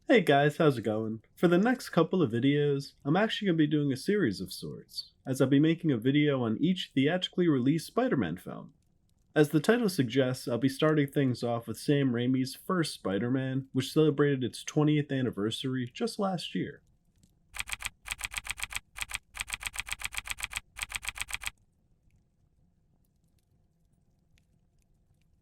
Hey guys, how's it going? For the next couple of videos, I'm actually going to be doing a series of sorts, as I'll be making a video on each theatrically released Spider-Man film. As the title suggests, I'll be starting things off with Sam Raimi's first Spider-Man, which celebrated its 20th anniversary just last year.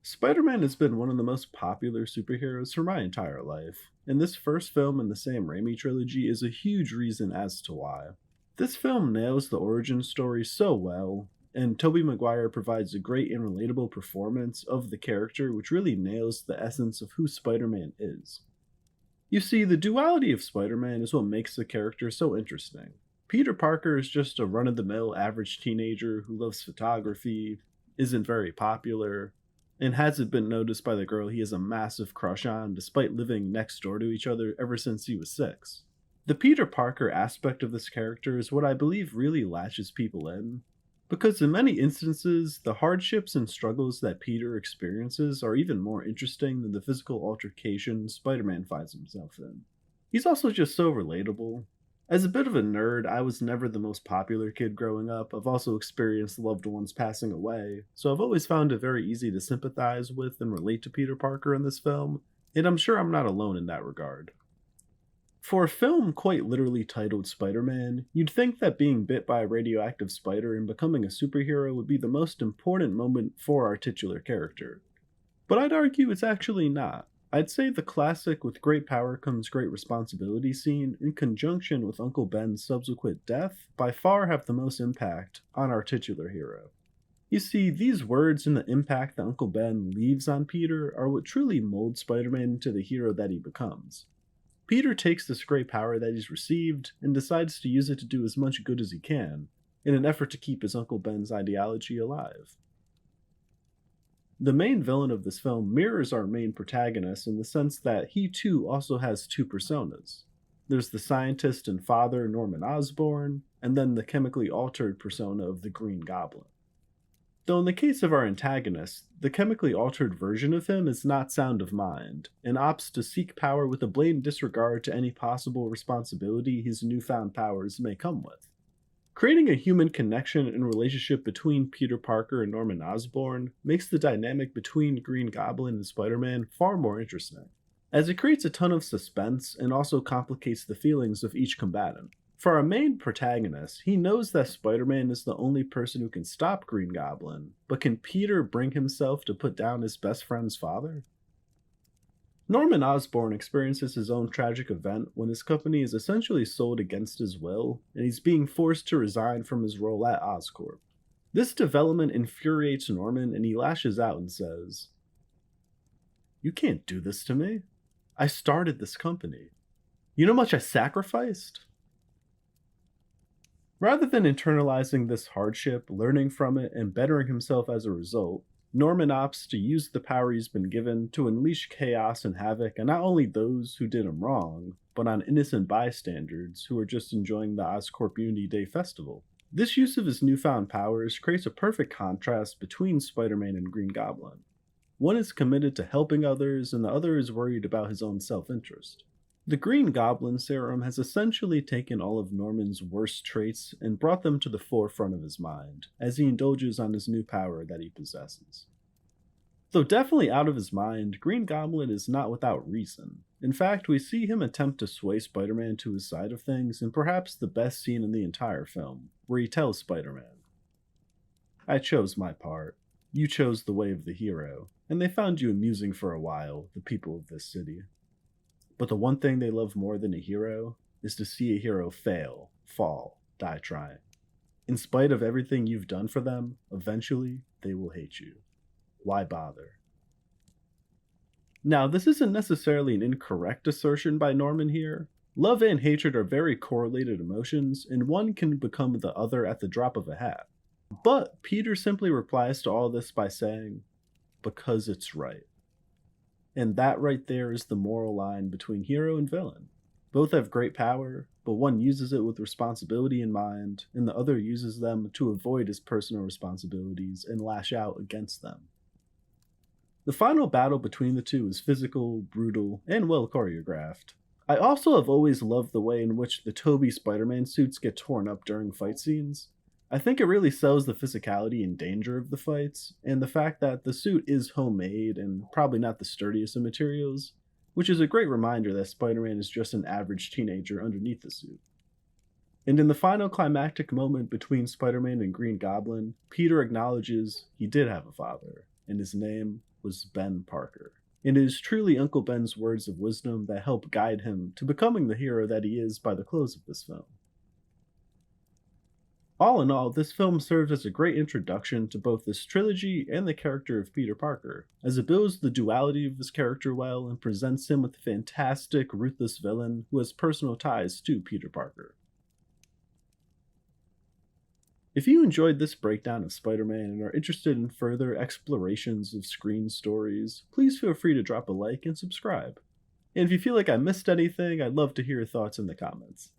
Spider-Man has been one of the most popular superheroes for my entire life, and this first film in the Sam Raimi trilogy is a huge reason as to why. This film nails the origin story so well, and Tobey Maguire provides a great and relatable performance of the character which really nails the essence of who Spider-Man is. You see, the duality of Spider-Man is what makes the character so interesting. Peter Parker is just a run-of-the-mill average teenager who loves photography, isn't very popular, and hasn't been noticed by the girl he has a massive crush on despite living next door to each other ever since he was 6. The Peter Parker aspect of this character is what I believe really latches people in, because in many instances, the hardships and struggles that Peter experiences are even more interesting than the physical altercations Spider-Man finds himself in. He's also just so relatable. As a bit of a nerd, I was never the most popular kid growing up. I've also experienced loved ones passing away, so I've always found it very easy to sympathize with and relate to Peter Parker in this film, and I'm sure I'm not alone in that regard. For a film quite literally titled Spider-Man, you'd think that being bit by a radioactive spider and becoming a superhero would be the most important moment for our titular character. But I'd argue it's actually not. I'd say the classic "with great power comes great responsibility" scene, in conjunction with Uncle Ben's subsequent death, by far have the most impact on our titular hero. You see, these words and the impact that Uncle Ben leaves on Peter are what truly molds Spider-Man into the hero that he becomes. Peter takes this great power that he's received and decides to use it to do as much good as he can, in an effort to keep his Uncle Ben's ideology alive. The main villain of this film mirrors our main protagonist in the sense that he too also has two personas. There's the scientist and father Norman Osborn, and then the chemically altered persona of the Green Goblin. Though in the case of our antagonist, the chemically altered version of him is not sound of mind, and opts to seek power with a blatant disregard to any possible responsibility his newfound powers may come with. Creating a human connection and relationship between Peter Parker and Norman Osborn makes the dynamic between Green Goblin and Spider-Man far more interesting, as it creates a ton of suspense and also complicates the feelings of each combatant. For our main protagonist, he knows that Spider-Man is the only person who can stop Green Goblin, but can Peter bring himself to put down his best friend's father? Norman Osborn experiences his own tragic event when his company is essentially sold against his will, and he's being forced to resign from his role at Oscorp. This development infuriates Norman, and he lashes out and says, "You can't do this to me. I started this company. You know how much I sacrificed?" Rather than internalizing this hardship, learning from it, and bettering himself as a result, Norman opts to use the power he's been given to unleash chaos and havoc on not only those who did him wrong, but on innocent bystanders who are just enjoying the Oscorp Unity Day festival. This use of his newfound powers creates a perfect contrast between Spider-Man and Green Goblin. One is committed to helping others, and the other is worried about his own self-interest. The Green Goblin serum has essentially taken all of Norman's worst traits and brought them to the forefront of his mind, as he indulges on his new power that he possesses. Though definitely out of his mind, Green Goblin is not without reason. In fact, we see him attempt to sway Spider-Man to his side of things in perhaps the best scene in the entire film, where he tells Spider-Man, "I chose my part. You chose the way of the hero, and they found you amusing for a while, the people of this city. But the one thing they love more than a hero is to see a hero fail, fall, die trying. In spite of everything you've done for them, eventually they will hate you. Why bother?" Now, this isn't necessarily an incorrect assertion by Norman here. Love and hatred are very correlated emotions, and one can become the other at the drop of a hat. But Peter simply replies to all this by saying, "Because it's right." And that right there is the moral line between hero and villain. Both have great power, but one uses it with responsibility in mind, and the other uses them to avoid his personal responsibilities and lash out against them. The final battle between the two is physical, brutal, and well choreographed. I also have always loved the way in which the Toby Spider-Man suits get torn up during fight scenes. I think it really sells the physicality and danger of the fights, and the fact that the suit is homemade and probably not the sturdiest of materials, which is a great reminder that Spider-Man is just an average teenager underneath the suit. And in the final climactic moment between Spider-Man and Green Goblin, Peter acknowledges he did have a father, and his name was Ben Parker. And it is truly Uncle Ben's words of wisdom that help guide him to becoming the hero that he is by the close of this film. All in all, this film serves as a great introduction to both this trilogy and the character of Peter Parker, as it builds the duality of his character well and presents him with a fantastic, ruthless villain who has personal ties to Peter Parker. If you enjoyed this breakdown of Spider-Man and are interested in further explorations of screen stories, please feel free to drop a like and subscribe. And if you feel like I missed anything, I'd love to hear your thoughts in the comments.